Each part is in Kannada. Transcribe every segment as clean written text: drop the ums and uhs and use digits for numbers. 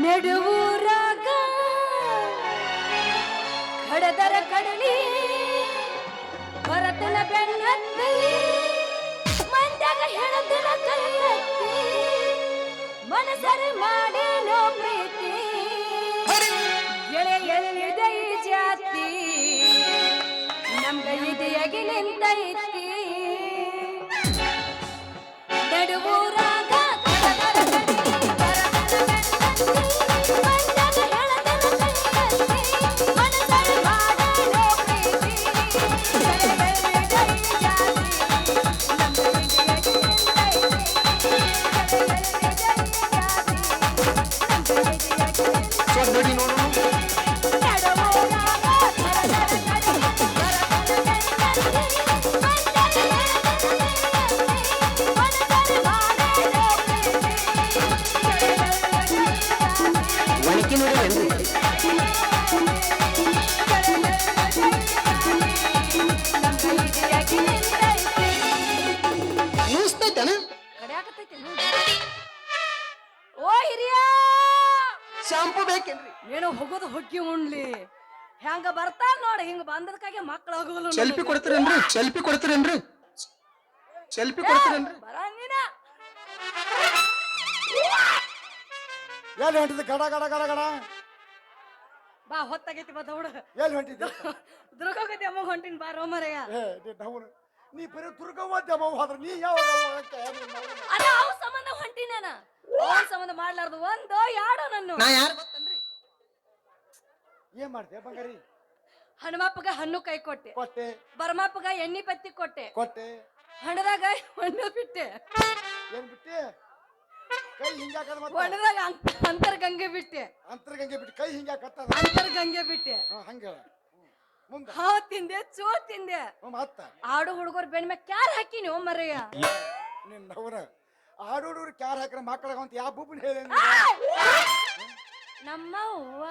ನೆಡುವೂರಾಗ ಕಡದರ ಕಡಲಿ ಭರತನ ಬೆನ್ನತ್ತಿ ಮಂದ್ಯಾಗ ಹೆಣದಿನ ಕೈಯತ್ತಿ ಮನಸರಿ ಮಾಡೇನೋ ಪ್ರೀತಿ ಗೆಳೆಯಲ್ಲಿದೆ ಈ ಜಾತಿ ನಮ್ಗ ಇದೆಯಾಗಿ ನಿಂತೈತಿ ನೆಡುವೂರಾಗ ಕಡದರ ಕಡಲಿ ಭರತನ ಬೆನ್ನತ್ತಿ ಮಂದ್ಯಾಗ ಹೆಣದಿನ ಕೈಯತ್ತಿ ನೋಡಿ ನೋಡೋಣ. ಒಣಕಿ ನೋಡಿರೇನ್ರಿ? ನುಸ್ತೈತೇನ? ಓ ಹಿರಿಯ ಶಾಂಪು ಬೇಕೇನ್ರಿ? ನೀನು ಹೋಗೋದು ಹೊಗ್ಗಿ ಉಣ್ಲಿ ಹೆಂಗ ಬರ್ತಾರ ನೋಡ ಹಿಂಗ ಬಂದದಕ್ಕಾಗಿ ಮಕ್ಕಳು ಹೋಗಲ್ಲ ಸೆಲ್ಫಿ ಕೊಡ್ತೀರೇನ್ರಿ? ಸೆಲ್ಫಿ ಕೊಡ್ತೀರೇನ್ರಿ? ಸೆಲ್ಫಿ ಕೊಡ್ತೀರೇನ್ರಿ? ಬರಂಗಿನ ಎಲ್ಲಿ ಹೊಂಟಿದ್ದೆ ಗಡ ಗಡ ಗಡ ಗಡ ಬಾ ಹೊತ್ತಾಗೈತಿ ಬಾ ದೌಡ ಎಲ್ಲಿ ಹೊಂಟಿದ್ದೆ ದುರ್ಗೋಗತಿ ಅಮ್ಮ ಹೊಂಟಿನ ಬಾ ರೋಮರಯ್ಯ ನೀ ಬರೀ ದುರ್ಗವ್ವ ಹೋದ್ರ ನೀ ಯಾವ ಅದ ಅವ್ ಸಂಬಂಧ ಹೊಂಟಿನೇನ ಅವನ್ ಸಂಬಂಧ ಮಾಡ್ಲಾರ್ದು ಒಂದು ಯಾಡೋ ನನ್ನ ನಾ ಯಾರು ಗೊತ್ತನ್ರಿ? ಏನ್ ಮಾಡ್ದೆ ಬಂಗಾರಿ? ಹನುಮಪ್ಪಗ ಹಣ್ಣು ಕೈ ಕೊಟ್ಟೆ ಕೊಟ್ಟೆ ಬರಮಪ್ಪಗ ಎಣ್ಣಿ ಪತ್ತಿ ಕೊಟ್ಟೆ ಕೊಟ್ಟೆ ಹಣ್ಣದಾಗ ಹಣ್ಣು ಬಿಟ್ಟೆ ಏನ್ ಬಿಟ್ಟಿ? ಕೈ ಹಿಂಗಾಕದ ಮತ್ತೆ ಹೊಣ್ಣದಾಗ ಅಂತರ್ಗಂಗೆ ಬಿಟ್ಟೆ ಅಂತರ್ಗಂಗೆ ಬಿಟ್ಟು ಕೈ ಹಿಂಗಾಕತ್ತದ ಅಂತರ್ಗಂಗೆ ಬಿಟ್ಟೆ ಹಂಗ ಮುಂದ ಹಾವ್ ತಿಂದೆ ಚೋ ತಿಂದೆ ಮತ್ತ ಆಡು ಹುಡುಗರು ಬೆಣ್ಣ ಮ್ಯಾಗ ಕ್ಯಾರ್ ಹಾಕಿನಿ ಓ ಮರಯ್ಯ ನಿನ್ನವ್ರ ಆಡೋಡವ್ರು ಕ್ಯಾರ್ ಹಾಕ್ರ ಮಕ್ಕಳಾಗಂತ ಯಾವ ಬುಬ್ಬನ್ ಹೇಳಿ ನಮ್ಮವ್ವ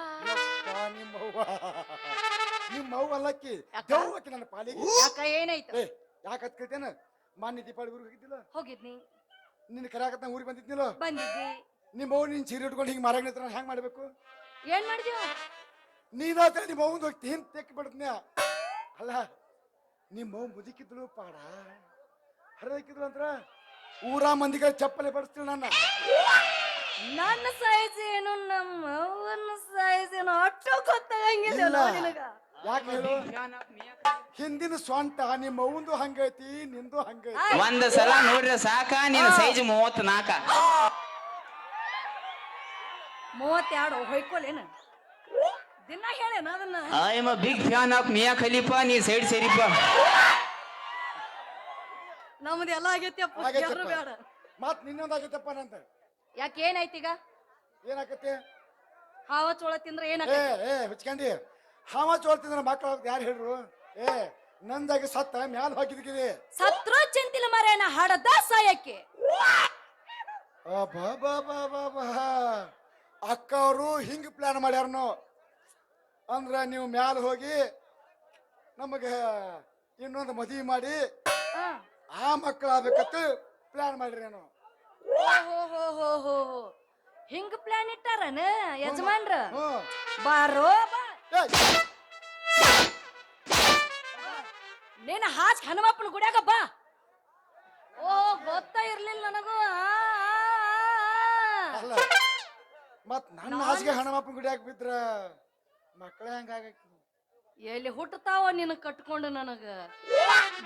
ನಿಮ್ಮವ್ವ ಅಲ್ಲಕ್ಕಿ ದೇವ್ವಕ್ಕಿ ನನ್ನ ಪಾಲಿಗೆ ಯಾಕ ಏನಾಯ್ತು ಯಾಕತ್ ಕೇಳ್ತೇನ ಮಾನ್ಯ ದೀಪಾವಳಿ ಊರಿಗೆ ಹೋಗಿದ್ದಿಲ್ಲ ಹೋಗಿದ್ನಿ ನಿನ್ನ ಕರ್ಯಾಕತ್ ನಾ ಊರಿಗೆ ಬಂದಿದ್ನಿಲ್ಲ ಬಂದಿದ್ದಿ ನಿಮ್ಮವ್ವ ನೀನ್ ಸೀರೆ ಉಟ್ಕೊಂಡು ಹಿಂಗ್ ಮಾರಾಗ ನಿಂತ್ರ ಹೆಂಗ್ ಮಾಡ್ಬೇಕು? ಏನ್ ಮಾಡಿದ್ಯೋ ನೀನಾತ ನಿಮ್ಮ ಅವ್ವಂದು ಹೋಗಿ ಹಿಂದ್ ತೆಕ್ಕಿ ಬಿಡ್ತೀನ ಅಲ್ಲ ನಿಮ್ಮವ್ ಮುದುಕಿದ್ಳು ಪಾಡ ಹರಿದಾಕಿದ್ಳು ಅಂದ್ರ ಊರ ಮಂದಿಗೆ ಚಪ್ಪಲೆ ಬಡಿಸ್ತೀನಿ ನನ್ನ ಸೈಜ್ ಏನು ನಮ್ಮ ಅವ್ವನ ಸೈಜ್ ಏನು ಅಟ್ಟು ಗೊತ್ತಾಗಂಗಿಲ್ಲ ಇಲ್ಲ. ನಿನಗ ಯಾಕೆ ಹೇಳು? ಹಿಂದಿನ ಸ್ವಂಟ ನಿಮ್ಮ ಅವ್ವಂದು ಹಂಗೈತಿ ನಿಂದು ಹಂಗೈತಿ. ಒಂದ್ ಸಲ ನೋಡ್ರಿ ಸಾಕ ನಿನ್ನ ಸೈಜ್ 34. 32 ಹೊಯ್ಕೊಲೇನ ದಿನ ಹೇಳೇನ ಅದನ್ನ I am a big fan of Mia Khalifa. ನೀ ಸೈಡ್ ಸೇರಿಪ್ಪ. ನಮ್ದು ಎಲ್ಲ ಆಗೈತಿಯಪ್ಪ ಆಗೈತಪ್ಪ. ಯಾರು ಬೇಡ ಮತ್ ನಿನ್ನೊಂದ್ ಆಗೈತಪ್ಪ ನಂತ ಯಾಕೆ ಏನಾಯ್ತು ಈಗ ಏನಾಕತಿ? ಹಾವ ಚೋಳ ತಿಂದ್ರೆ ಏ ಏನಾಗೈತಿ ಏ ಹುಚ್ಕಂಡಿ ಹಾವ ಚೋಳ್ತಿದ್ರ ಮಕ್ಕಳು ಯಾರು ಹೇಳ್ರು? ನಂದಾಗಿ ಸತ್ತ ಮ್ಯಾಲ ಹಾಕಿದ್ಕಿದೆ. ಸತ್ರು ಚಿಂತಿಲ್ಲ ಮರೇನ ಹಡದ ಸಾಯಕ್ಕೆ ಅಕ್ಕ ಅವರು ಹಿಂಗ್ ಪ್ಲಾನ್ ಮಾಡ್ಯಾರನು ಅಂದ್ರ ನೀವು ಮ್ಯಾಲ ಹೋಗಿ ನಮಗ ಇನ್ನೊಂದು ಮದುವೆ ಮಾಡಿ ಹಾ. ಆ ಮಕ್ಕಳಾಗಬೇಕಂತ ಪ್ಲಾನ್ ಮಾಡಿರೇನು? ಓಹೋ ಹಿಂಗ ಪ್ಲಾನ್ ಇಟ್ಟಾರನ ಯಜಮಾನ್ರ ಹ್ಮ್. ಬಾರೋ ಬಾ ಏಯ್, ನೀನ ಹಾಚ್ ಹನುಮಪ್ಪನ ಗುಡ್ಯಾಗ ಬಾ ಓ ಗೊತ್ತ ಇರ್ಲಿಲ್ಲ ನನಗೂ ಅಲ್ಲ ಮತ್ ನನ್ನ ಹಾಸಿಗೆ ಹಣಮಪ್ಪನ ಗುಡಿಯಾಗ ಬಿದ್ರ ಮಕ್ಕಳ ಹೆಂಗಾಗಕ್ಕೆ? ಎಲ್ಲಿ ಹುಟ್ಟತಾವ ನಿನ್ನ ಕಟ್ಕೊಂಡು ನನಗ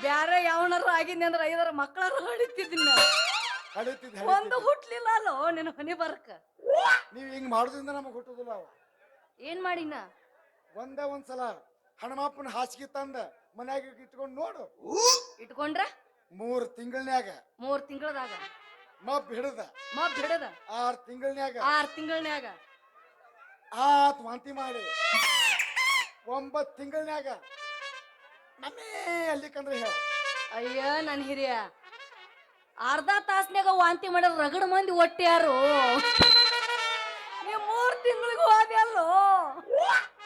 ಬ್ಯಾರೆ ಯಾವನಾರ ಆಗಿದ್ನಿ ಅಂದ್ರ 5 ಮಕ್ಕಳಾರ ಹೊಡಿತಿದ್ನ ಹಡಿತಿದ್ ಒಂದು ಹುಟ್ಲಿಲ್ಲ ಅಲ್ಲೋ ನಿನ್ನ ಮನೆ ಬರಕ ನೀವ್ ಹಿಂಗ್ ಮಾಡೋದ್ರಿಂದ ನಮಗ್ ಹುಟ್ಟುದಿಲ್ಲ ಅವ. ಏನ್ ಮಾಡಿನ ಒಂದೇ ಒಂದ್ಸಲ ಹಣಮಪ್ಪನ ಹಾಸಿಗೆ ತಂದ ಮನ್ಯಾಗ ಇಟ್ಕೊಂಡ್ ನೋಡು. ಇಟ್ಕೊಂಡ್ರ 3 ತಿಂಗಳನ್ಯಾಗ 3 ತಿಂಗಳದಾಗ ಮಬ್ ಹಿಡದ ಮಬ್ ಹಿಡದ 6 ತಿಂಗಳನ್ಯಾಗ 6 ತಿಂಗಳನ್ಯಾಗ ಆತ್ ವಾಂತಿ ಮಾಡಿ 9 ತಿಂಗಳನ್ಯಾಗ ನಮ್ಮೇ ಅಲ್ಲಿಕಂದ್ರೆ ಹೇಳ. ಅಯ್ಯ ನನ್ ಹಿರಿಯ ಅರ್ಧ ತಾಸ್ನ್ಯಾಗ ವಾಂತಿ ಮಾಡ್ಯಾರ ರಗಡ ಮಂದಿ ಒಟ್ಟಿ ಯಾರು ನೀ 3 ತಿಂಗಳಿಗೆ ಹೋದೆ ಅಲ್ಲೋ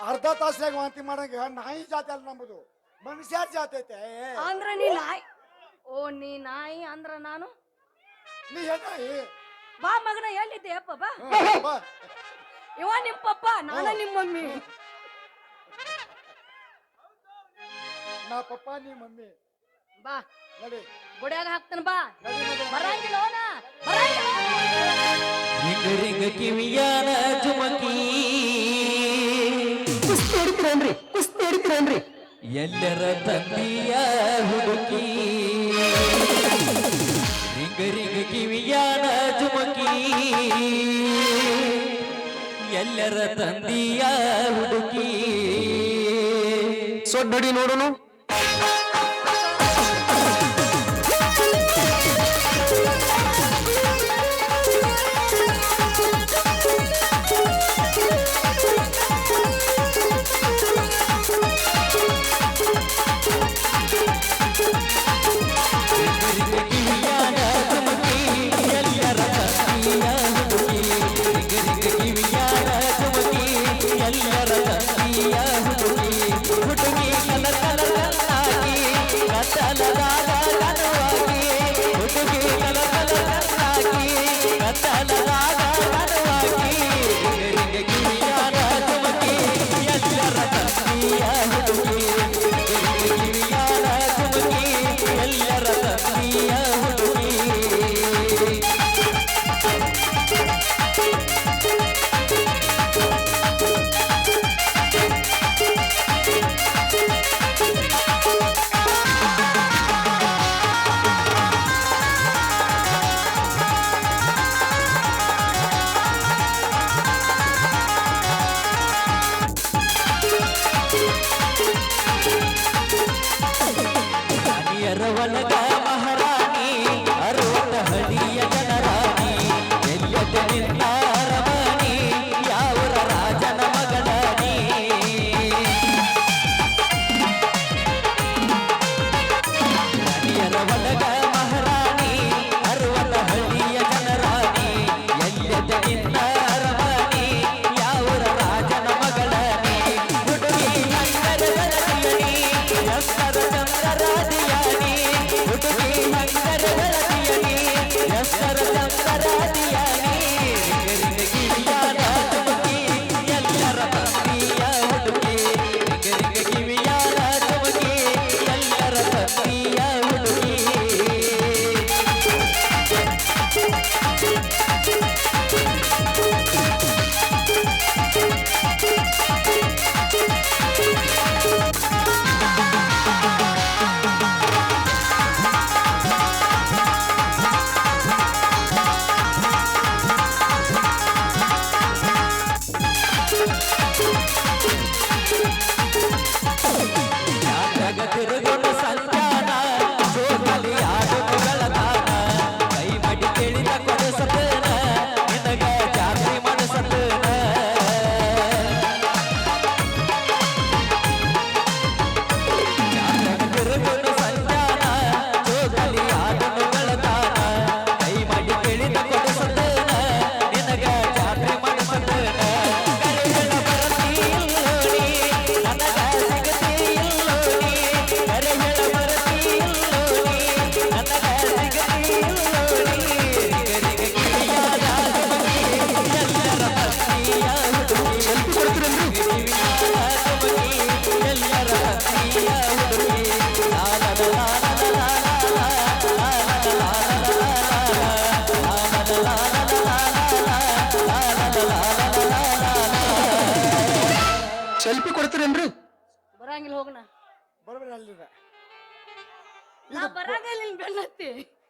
ಅರ್ಧ ತಾಸ್ನ್ಯಾಗ ವಾಂತಿ ಮಾಡಂಗ ನಾಯಿ ಜಾತಿ ಅಲ್ಲ ನಂಬುದು ಮನುಷ್ಯರ ಜಾತಿ ಐತೆ. ಅಂದ್ರ ನೀ ನಾಯಿ ಓ ನೀ ನಾಯಿ ಅಂದ್ರ ನಾನು ನೀ ನಾಯಿ ಬಾ ಮಗನ ಎಲ್ಲಿದ್ದೆ ಅಪ್ಪ ಬಾ ಬಾ ನಿಮ್ ಪಪ್ಪ ನಾನ ನಿಮ್ ಮಮ್ಮಿ. ನಾ ಪಪ್ಪ ನೀ ಮಮ್ಮಿ. ಬಾ ನಡಿ ಗುಡಿಯಾಗ ಹಾಕ್ತಾನ ಬಾ. ನಡಿ ಮಗ. ಬರಂಗಿಲ್ಲ ಅವನ ಬರಂಗಿಲ್ಲ. ರಿಂಗ ರಿಂಗ ಕಿವಿಯಾನ ಜುಮಕಿ ಕುಸ್ತಿ ಹಿಡಿತೀರೇನ್ರಿ ಎಲ್ಲರ ತಂದೆಯ ಹುಡುಕಿ. ರಿಂಗ ರಿಂಗ ಕಿವಿಯಾನ ಜುಮಕಿ ಎಲ್ಲರ ತಂದೆಯ ಹುಡುಕಿ. ಸೊಡ್ಡಡಿ ನೋಡೋನು. ಅರವಲಗ ಮಹಾರಾಣಿ ಅರವತ್ತ ಹಳಿಯ ಜನರಾಣಿ ಎಲ್ಲದ ನಿನ್ನ ಅರಮಣಿ ಯಾವರ ರಾಜನ ಮಗಳಾಣಿ. ಅರವಲಗ ಮಹಾರಾಣಿ ಅರವತ್ತ ಹಳಿಯ ಜನರಾಣಿ ಎಲ್ಲದ ನಿನ್ನ ಅರಮಣಿ ಯಾವರ ರಾಜನ ಮಗಳಾಣಿ. ಹುಡುಗಿ ಹಂಗರ ಗರತಿಯಣಿ ಎಸ್ತರ ಚಂದ್ರರಾಧಿಯಾಣಿ. ಹುಡುಗಿ ಹಂಗರ ಗರತಿಯಣಿ ಎಸ್ತರ ಚಂದ್ರರಾಧಿಯಾಣಿ. ರಿಂಗ ಕಿವಿಯಾನ ಜುಮಕಿ ಎಲ್ಲರ ತಂದೆಯ ಹುಡುಗಿ. ರಿಂಗ ಕಿವಿಯಾನ ಜುಮಕಿ ಎಲ್ಲರ ತಂದೆಯ ಹುಡುಗಿ. ತಿರುಗೊಂಡು ಸಂಚಾನ ಜೋಗಲಿ ಆಡುಗಳ ತಾನ ಕೈ ಮಡಿ ಕೇಳಿದ ಕೊಡಿಸತೇನ ನಿನಗ ಜಾತ್ರೆ ಮಾಡಿಸತೇನ. ತಿರುಗೊಂಡು ಸಂಚಾನ ಜೋಗಲಿ ಆಡುಗಳ ತಾನ ಕೈ ಮಡಿ ಕೇಳಿದ ಕೊಡಿಸತೇನ ನಿನಗ ಜಾತ್ರೆ ಮಾಡಿಸತೇನ. ಕರೆಗಳ ಬರತಿ ಇಲ್ಲೋಡಿ ನನಗ ಸಿಗತಿ ಇಲ್ಲೋಡಿ. ಕರೆಗಳ ಬರತಿ ಇಲ್ಲೋಡಿ ನನಗ ಸಿಗತಿ ಇಲ್ಲೋಡಿ. ರಿಂಗ ಕಿವಿಯಾದ ಜುಮಕಿ ಎಲ್ಲರ ತಂದೆಯ ಹುಡುಗಿ. ಕಿವಿಯಾದ ಜುಮಕಿ ಎಲ್ಲರ ತಂದೆಯ ಹುಡುಗಿ. ಲಾಲನ ಲಾಲನ ಲಾಲನ ಲಾಲನ ಲಾಲನ ಲಾಲನ ಲಾಲನ ಸೆಲ್ಫಿ ಕೊಡ್ತೀರೇನ್ರಿ? ಬರಂಗಿಲ್ಲ ಹೋಗಣ. ಬರಬೇಡ ಅಲ್ಲಿದ. ನಾ ಬರಂಗಿಲ್ಲ ನಿನ್ ಬೆನ್ನತ್ತಿ.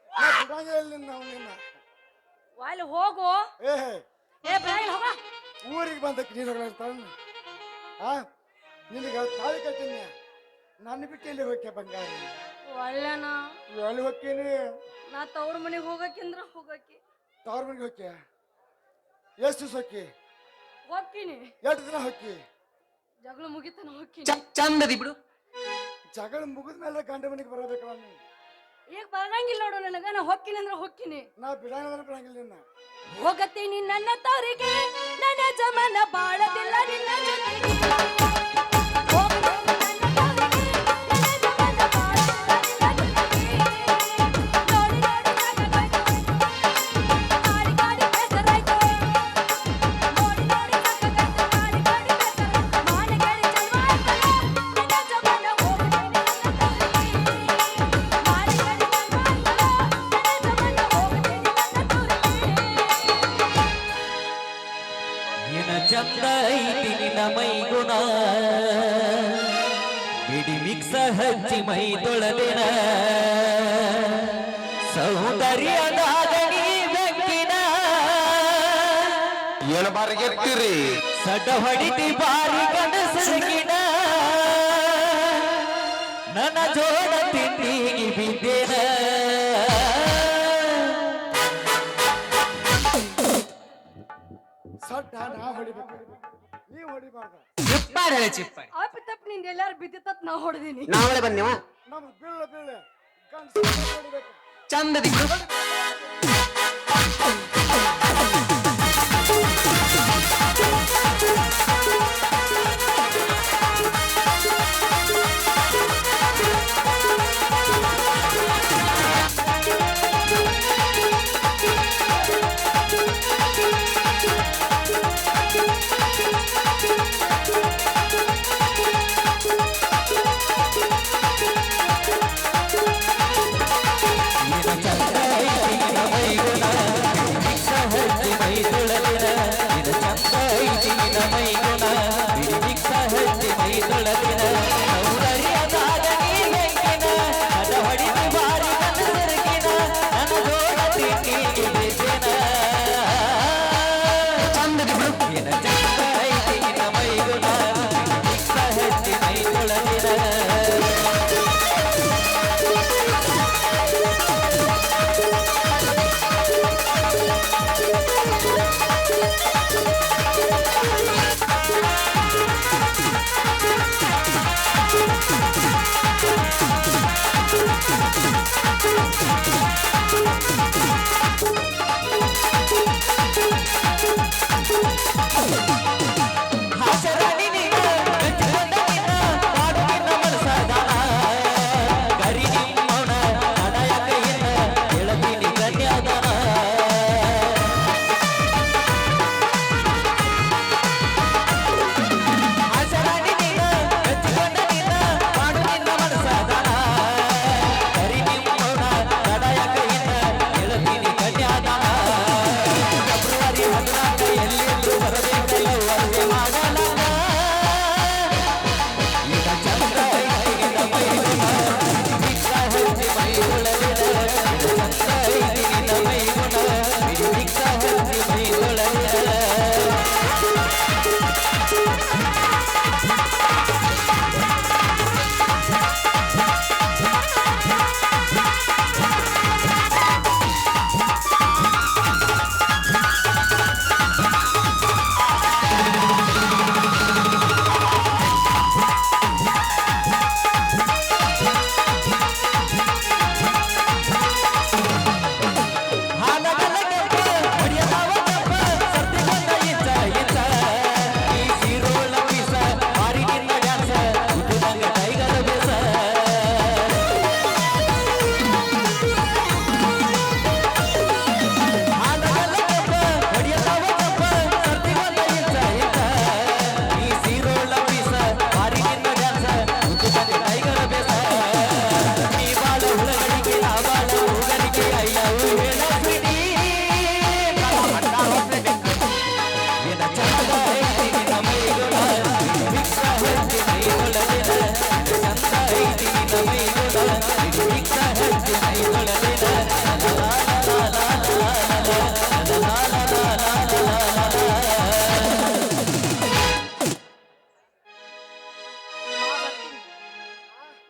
ನಾ ಬಿಡಂಗೇ ಇಲ್ಲ ನಾವು ನಿನ್ನ. ವಾಯ್ಲಿ ಹೋಗು. ಏ ಬರಂಗಿಲ್ಲ ಹೋಗ. ಊರಿಗೆ ಬಂದಕ್ಕೆ ನೀನು ಹೋಗ್ತಾನ. ಆ ನಿನಗೆ ತಾಳಿ ಕಟ್ಟಿನ ನನ್ನ ಬಿಟ್ಟು ಎಲ್ಲಿ ಹೋಗ್ಯ ಬಂಗಾರಿ? ಒಳ್ಳೆನ ಎಲ್ಲಿ ಹೋಗ್ತೀನಿ? ನಾ ತವ್ರ ಮನೆಗೆ ಹೋಗಕ್ಕಿಂದ್ರ ಹೋಗಕ್ಕಿ. ತವ್ರ ಮನೆಗೆ ಹೋಗ್ಯ? ಎಷ್ಟು ದಿವಸ ಹೋಕ್ಕಿ? ಹೋಗ್ತೀನಿ. ಎಷ್ಟು ದಿನ ಹೋಕ್ಕಿ? ಜಗಳ ಮುಗಿತನ ಹೋಗ್ತೀನಿ. ಚಂದದಿ ಬಿಡು. ಜಗಳ ಮುಗಿದ ಮೇಲೆ ಗಂಡ ಮನೆಗೆ ಬರಬೇಕಲ್ಲ ನೀನು. ಈಗ ಬರಂಗಿಲ್ಲ ನೋಡು ನನಗ. ನಾ ಹೋಗ್ತೀನಿ ಅಂದ್ರೆ ಹೋಗ್ತೀನಿ. ನಾ ಬಿಡಂಗಿಲ್ಲ ಬಿಡಂಗಿಲ್ಲ ನಿನ್ನ. ಹೋಗತ್ತೀನಿ ನನ್ನ ತವರಿಗೆ ನನ್ನ ಜಮನ ಬಾಳದಿಲ್ಲ ನಿನ್ನ ಜೊತೆಗೆ. ಹೋಗ್ತೀನಿ ನನ್ನ ತವರಿಗೆ, ನನ್ನ ಜಮನ ಬಾಳದಿಲ್ಲ ನಿನ್ನ ಜೊತೆಗೆ. ನೋಡಿ ನೋಡಿ ಸಾಕಾಗೋಯ್ತು, ಕಾಡಿ ಕಾಡಿ ಬೇಸರಾಯ್ತು. ನೋಡಿ ನೋಡಿ ಸಾಕಾಗೋಯ್ತು, ಏನ ಚಂದ ಐತಿ ನಿನ್ನ ಮೈಗುಣ ಬಿಡಿ ಮಿಕ್ಸ ಹಚ್ಚಿ ಮೈ ತೊಳೆದಿನ ಸೌಂದರ್ಯದಾಗ ನೀ ಬೆಕ್ಕಿನ ಏನ ಬಾರಿಗೆತ್ತೀರಿ ಸಡ ಹೊಡಿತಿ ಬಾರಿ ಗಂಡಸರಗಿನ ನನ್ನ ಜೋಡ ತಿಂಡಿಗೆ ಬಿದ್ದೇನ ಸಡ್ಡ ನಾ ಹೊಡಿಬೇಕು ನೀವ್ ಹೊಡಿಬಾರ್ದ ಚಿಪ್ಪಾಡಿ ಹೇಳಿ ಚಿಪ್ಪಾಡಿ ಅಪ್ಪಿ ತಪ್ಪು ನಿಂದ ಎಲ್ಲಾರು ಬಿದ್ದಿತ್ತ ನಾ ಹೊಡೆದೀನಿ ನಾವಳೆ ಬಂದೇವ ನಮ್ದು ಬೀಳ ಗಂಡಸ ಹೊಡಿಬೇಕು ಚಂದದಿ ಬಿಡು ಚಂದದಿ ಬಿಡು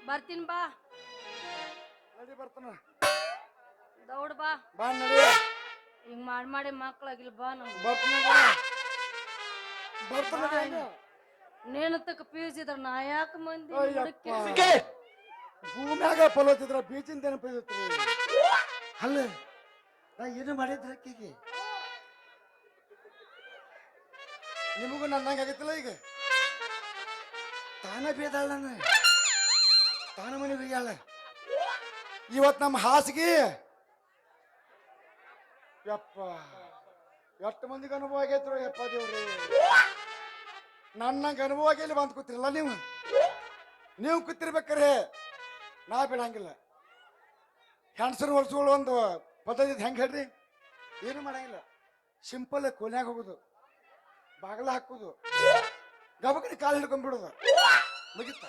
ಬರ್ತೀನಿ ಬಾ ನಡಿ ಬರ್ತಾನ ದೌಡ್ ಬಾ ಬಾ ನಡಿ ಹಿಂಗ್ ಮಾಡಿ ಮಕ್ಳಾಗಿಲ್ಲ ಬಾ ನಮ್ಗೆ ಬರ್ತಾನ ನೇನು ತಕ್ಕ ಪೀಸ್ ಇದ್ರ ನಾ ಯಾಕೆ ಮಂದಿ ಅಯ್ಯಪ್ಪ. ಭೂಮ್ಯಾಗ ಫಲೋತಿದ್ರ ಬೀಚಿಂದ ನೆನಪಿದ್ರಿ ಅಲ್ಲ ನಾ ಏನು ಮಾಡಿದ್ರ ಅಕ್ಕಿಗೆ ನಿಮಗೂ ನನ್ನಂಗಾಗೈತಿಲ್ಲ ಈಗ ತಾನ ಬೇದಾಳ ನಾನು ತಾನ ಮನೆ ಹೋಗ್ಯಾಳ ಇವತ್ ನಮ್ಮ ಹಾಸಿಗೆ ಯಪ್ಪ ಎಷ್ಟು ಮಂದಿಗೆ ಅನುಭವ ಆಗೈತ್ರು ಯಪ್ಪ ದೇವ್ರಿ ನನ್ನಂಗೆ ಅನುಭವ ಆಗಿಲ್ಲ ಬಂದು ಕೂತಿರಲ್ಲ ನೀವು ಕೂತಿರ್ಬೇಕಾರೆ ನಾ ಬಿಡಂಗಿಲ್ಲ ಹೆಣ್ಸರು ಹೊಡ್ಸ್ಕೊಳ್ಳೋ ಒಂದು ಪದ್ಧತಿ ಹೆಂಗೆ ಹೇಳ್ರಿ ಏನು ಮಾಡಂಗಿಲ್ಲ ಸಿಂಪಲ್ ಕೊನೆಯಾಗ ಹೋಗೋದು ಬಾಗಲ ಹಾಕುದು ಗಬಕಡಿ ಕಾಲು ಹಿಡ್ಕೊಂಡ್ಬಿಡುದು ಮುಗಿತ